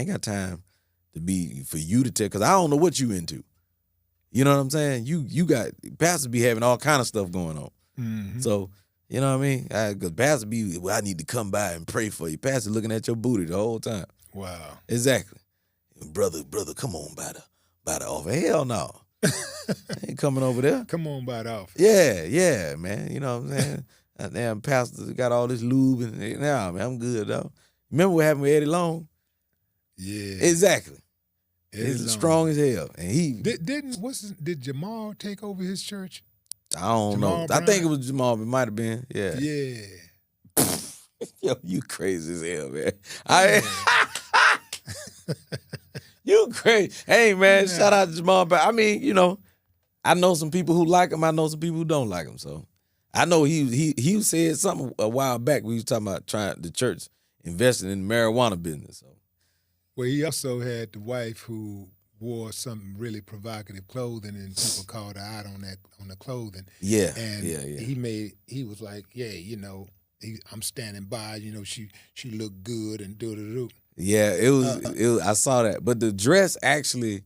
ain't got time for you to tell, because I don't know what you into. You know what I'm saying? You got pastors be having all kind of stuff going on. Mm-hmm. So, you know what I mean? Because pastor be, well, I need to come by and pray for you. Pastor looking at your booty the whole time. Wow. Exactly. Brother, come on by the office. Hell no. I ain't coming over there. Come on by the office. Yeah, man. You know what I'm saying? Damn pastor got all this lube and nah, man, I'm good though. Remember what happened with Eddie Long? Yeah. Exactly. Eddie Long. Strong as hell. And he did Jamal take over his church? I don't Jamal know. Bryant? I think it was Jamal, it might have been. Yeah. Yeah. Yo, you crazy as hell, man. Yeah. You crazy. Hey, man, Yeah. shout out to Jamal. I mean, you know, I know some people who like him. I know some people who don't like him. So I know he said something a while back. We was talking about the church investing in the marijuana business. So. Well, he also had the wife who wore some really provocative clothing, and people called her out on the clothing. Yeah, and yeah. he was like, yeah, you know, I'm standing by. You know, she looked good and do. Yeah, it was. I saw that, but the dress actually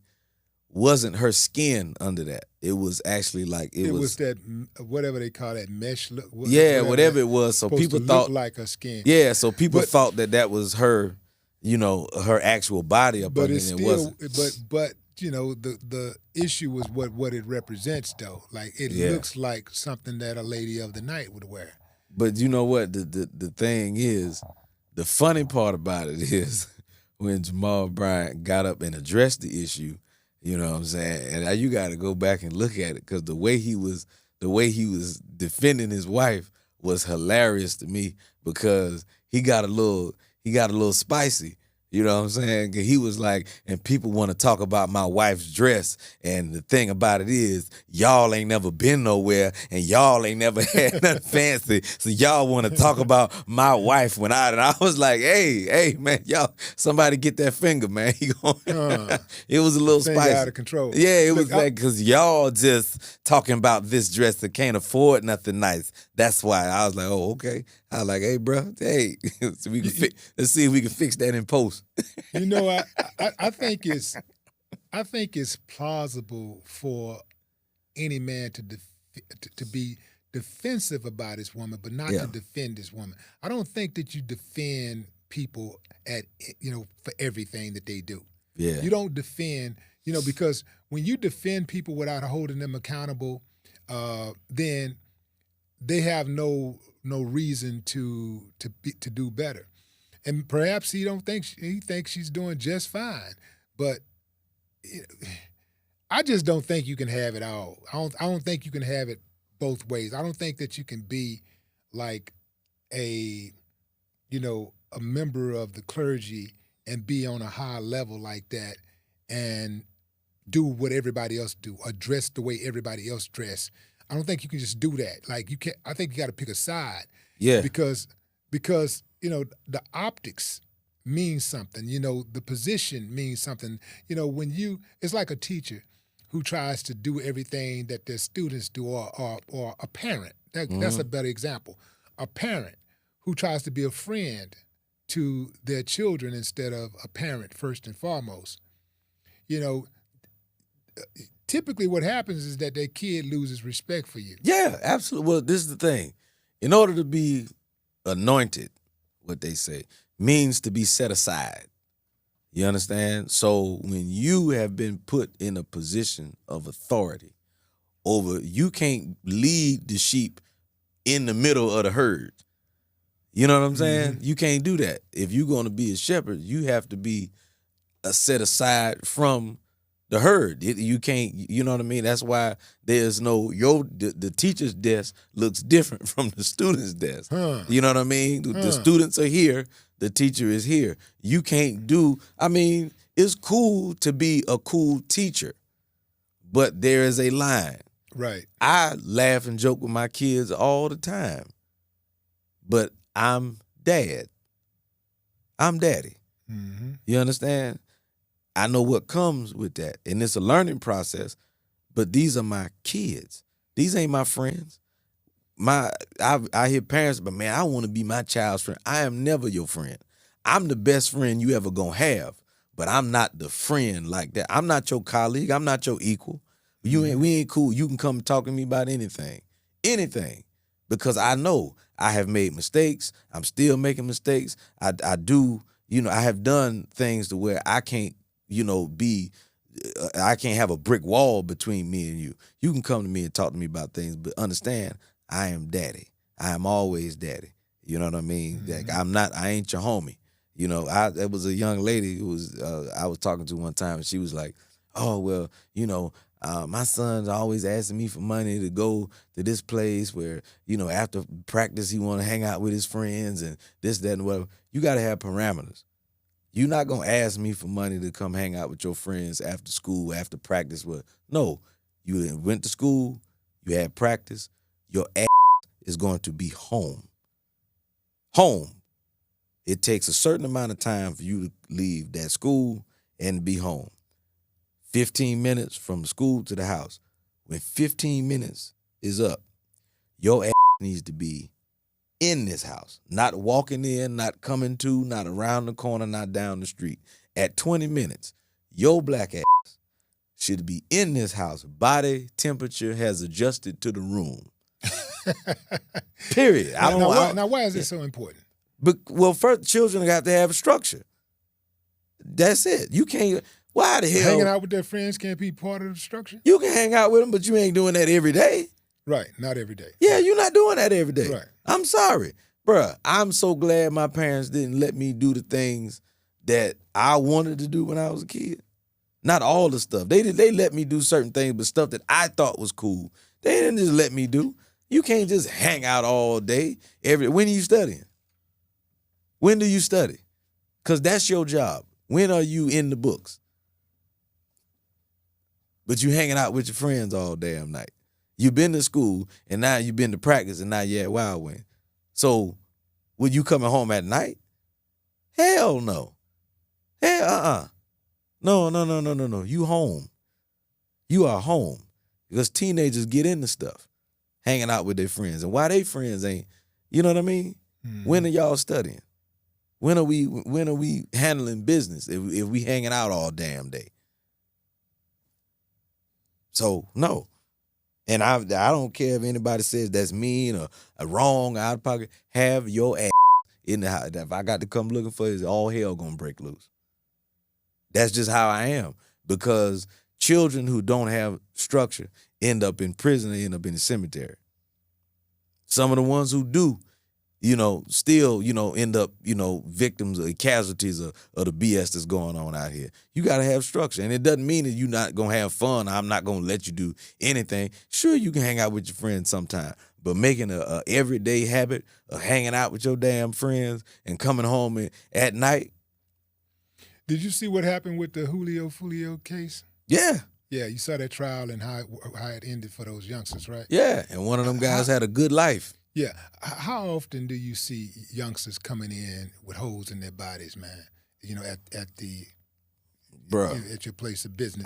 wasn't her skin under that. It was actually like it was that whatever they call that mesh look. Whatever it was. So people thought look like her skin. Yeah, so people thought that was her. You know, her actual body up under it. It wasn't. But you know, the issue was what it represents though. Like it looks like something that a lady of the night would wear. But you know what? The thing is, the funny part about it is when Jamal Bryant got up and addressed the issue, you know what I'm saying? And now you got to go back and look at it, because the way he was defending his wife was hilarious to me, because he got a little spicy. You know what I'm saying? He was like, and people want to talk about my wife's dress, and the thing about it is, y'all ain't never been nowhere, and y'all ain't never had nothing fancy, so y'all want to talk about my wife and I was like, hey, man, y'all, somebody get that finger, man. It was a little spicy. Out of control. Yeah, it was like, because y'all just talking about this dress that can't afford nothing nice. That's why I was like, oh, okay. I was like, hey, bro, hey, so let's see if we can fix that in post. You know, I think it's plausible for any man to be defensive about his woman, but not to defend his woman. I don't think that you defend people for everything that they do. Yeah, you don't defend, because when you defend people without holding them accountable, then they have no reason to do better. And perhaps he thinks she's doing just fine, but I just don't think you can have it all. I don't think you can have it both ways. I don't think that you can be like a member of the clergy and be on a high level like that and do what everybody else do, or dress the way everybody else dress. I don't think you can just do that. Like you can't. I think you got to pick a side. Yeah. Because the optics means something. The position means something. It's like a teacher who tries to do everything that their students do, or a parent. That's a better example. A parent who tries to be a friend to their children instead of a parent first and foremost. Typically what happens is that their kid loses respect for you. Yeah, absolutely. Well, this is the thing. In order to be anointed, what they say, means to be set aside. You understand? So when you have been put in a position of authority you can't lead the sheep in the middle of the herd. You know what I'm saying? Mm-hmm. You can't do that. If you're going to be a shepherd, you have to be set aside from the herd. You can't, you know what I mean? That's why there's the teacher's desk looks different from the student's desk. Huh. You know what I mean? The students are here, the teacher is here. You can't it's cool to be a cool teacher, but there is a line. Right. I laugh and joke with my kids all the time, but I'm dad. I'm daddy. Mm-hmm. You understand? I know what comes with that, and it's a learning process, but these are my kids. These ain't my friends. I hear parents, but man, I want to be my child's friend. I am never your friend. I'm the best friend you ever gonna have, but I'm not the friend like that. I'm not your colleague. I'm not your equal. We ain't cool. You can come talk to me about anything, because I know I have made mistakes. I'm still making mistakes. I do, I have done things to where I can't, be. I can't have a brick wall between me and you. You can come to me and talk to me about things, but understand, I am daddy. I am always daddy. You know what I mean? Like, I ain't your homie. There was a young lady who was I was talking to one time, and she was like, "Oh well, my son's always asking me for money to go to this place where after practice he want to hang out with his friends and this, that, and whatever." You got to have parameters. You're not gonna ask me for money to come hang out with your friends after school, after practice. Well, no, you went to school, you had practice. Your ass is going to be home. Home. It takes a certain amount of time for you to leave that school and be home. 15 minutes from the school to the house. When 15 minutes is up, your ass needs to be in this house. Not walking in, not coming to, not around the corner, not down the street. At 20 minutes, your black ass should be in this house. Body temperature has adjusted to the room. Period. Now, why is this so important? But, well, first, children have to have a structure. That's it. You can't. Why the hell? Hanging out with their friends can't be part of the structure? You can hang out with them, but you ain't doing that every day. Right, not every day. Yeah, you're not doing that every day. Right. I'm sorry. Bruh, I'm so glad my parents didn't let me do the things that I wanted to do when I was a kid. Not all the stuff. They let me do certain things, but stuff that I thought was cool, they didn't just let me do. You can't just hang out all day. When are you studying? When do you study? Because that's your job. When are you in the books? But you hanging out with your friends all damn night. You've been to school, and now you've been to practice, and now you're at Wild Wing. So, when you coming home at night? Hell no. Hell, No. You home. You are home. Because teenagers get into stuff, hanging out with their friends. And why they friends ain't, you know what I mean? When are y'all studying? When are we handling business if we hanging out all damn day? So, no. And I don't care if anybody says that's mean or wrong, out of pocket. Have your ass in the house. If I got to come looking for it, all hell gonna break loose. That's just how I am. Because children who don't have structure end up in prison and end up in the cemetery. Some of the ones who do, still, end up, victims or casualties of the BS that's going on out here. You got to have structure. And it doesn't mean that you're not going to have fun. I'm not going to let you do anything. Sure, you can hang out with your friends sometime, but making a everyday habit of hanging out with your damn friends and coming home at night. Did you see what happened with the Julio Fulio case? Yeah. Yeah, you saw that trial and how it ended for those youngsters, right? Yeah, and one of them guys had a good life. Yeah. How often do you see youngsters coming in with holes in their bodies, man? At your place of business?